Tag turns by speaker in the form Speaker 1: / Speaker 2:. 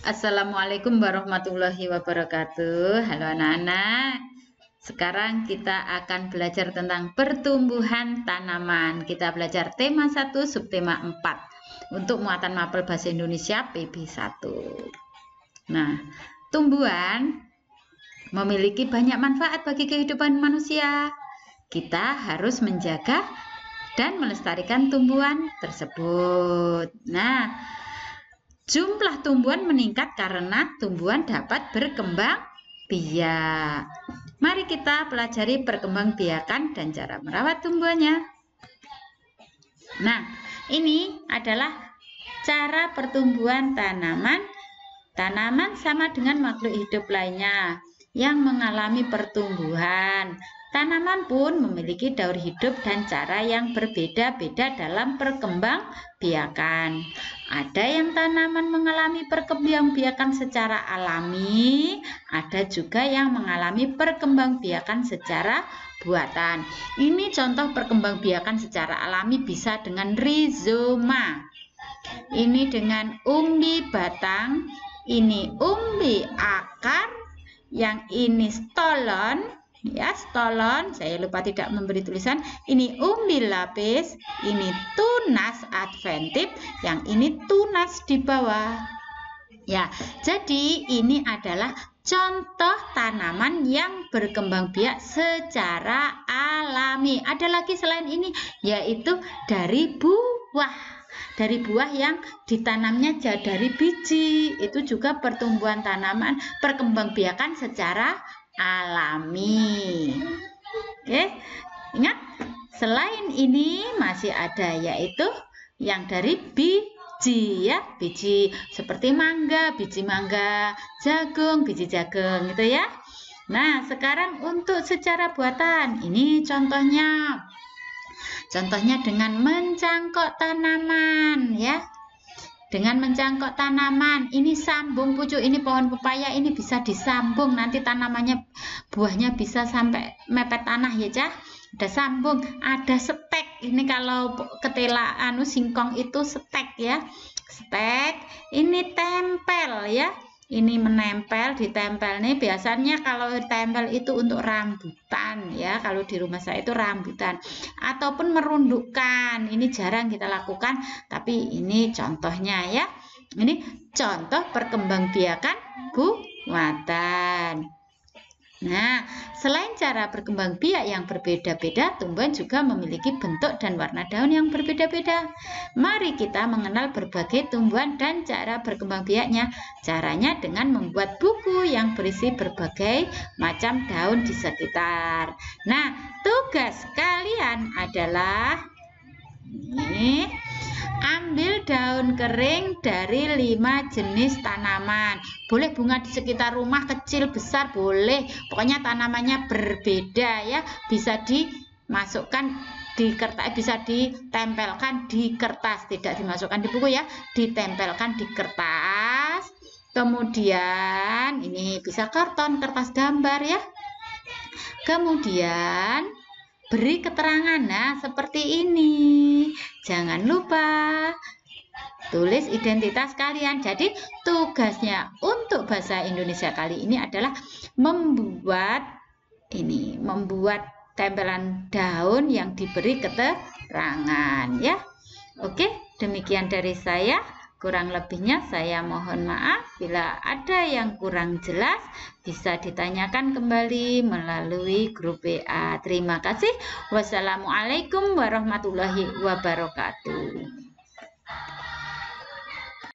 Speaker 1: Assalamualaikum warahmatullahi wabarakatuh. Halo anak-anak. Sekarang kita akan belajar tentang pertumbuhan tanaman. Kita belajar tema 1 subtema 4 untuk muatan mapel bahasa Indonesia PB1. Nah, tumbuhan memiliki banyak manfaat bagi kehidupan manusia. Kita harus menjaga dan melestarikan tumbuhan tersebut. Nah, jumlah tumbuhan meningkat karena tumbuhan dapat berkembang biak. Mari kita pelajari perkembangbiakan dan cara merawat tumbuhannya. Nah, ini adalah cara pertumbuhan tanaman. Tanaman sama dengan makhluk hidup lainnya yang mengalami pertumbuhan. Tanaman pun memiliki daur hidup dan cara yang berbeda-beda dalam perkembangbiakan. Ada yang tanaman mengalami perkembangbiakan secara alami, ada juga yang mengalami perkembangbiakan secara buatan. Ini contoh perkembangbiakan secara alami bisa dengan rizoma. Ini dengan umbi batang, ini umbi akar, yang ini stolon. Ya, stolon, saya lupa tidak memberi tulisan. Ini umbi lapis, ini tunas adventif, yang ini tunas di bawah. Ya, jadi ini adalah contoh tanaman yang berkembang biak secara alami. Ada lagi selain ini, yaitu dari buah. Dari buah yang ditanamnya dari biji, itu juga pertumbuhan tanaman, perkembangbiakan secara alami. Oke, ingat, selain ini masih ada yaitu yang dari biji, ya, biji seperti mangga, biji mangga, jagung, biji jagung, gitu ya. Nah, sekarang untuk secara buatan, ini contohnya dengan mencangkok tanaman, ya. Dengan mencangkok tanaman, ini sambung pucuk, ini pohon pepaya, ini bisa disambung, nanti tanamannya, buahnya bisa sampai mepet tanah, ya Cah. Ada sambung, ada stek, ini kalau ketela singkong itu stek, ya. Stek, ini tempel, ya. Ini menempel, ditempel nih, biasanya kalau tempel itu untuk rambutan, ya. Kalau di rumah saya itu rambutan, ataupun merundukkan. Ini jarang kita lakukan, tapi ini contohnya, ya. Ini contoh perkembangbiakan buatan. Nah, selain cara berkembang biak yang berbeda-beda, tumbuhan juga memiliki bentuk dan warna daun yang berbeda-beda. Mari kita mengenal berbagai tumbuhan dan cara berkembang biaknya. Caranya dengan membuat buku yang berisi berbagai macam daun di sekitar. Nah, tugas kalian adalah ini, ambil daun kering dari 5 jenis tanaman. Boleh bunga di sekitar rumah, kecil besar boleh, pokoknya tanamannya berbeda, ya. Bisa dimasukkan di kertas, bisa ditempelkan di kertas, tidak dimasukkan di buku, ya, ditempelkan di kertas. Kemudian ini bisa karton, kertas gambar, ya. Kemudian beri keterangan, nah seperti ini. Jangan lupa tulis identitas kalian. Jadi tugasnya untuk bahasa Indonesia kali ini adalah membuat tempelan daun yang diberi keterangan, ya. Oke, demikian dari saya. Kurang lebihnya saya mohon maaf. Bila ada yang kurang jelas, bisa ditanyakan kembali melalui grup WA. Terima kasih. Wassalamualaikum warahmatullahi wabarakatuh.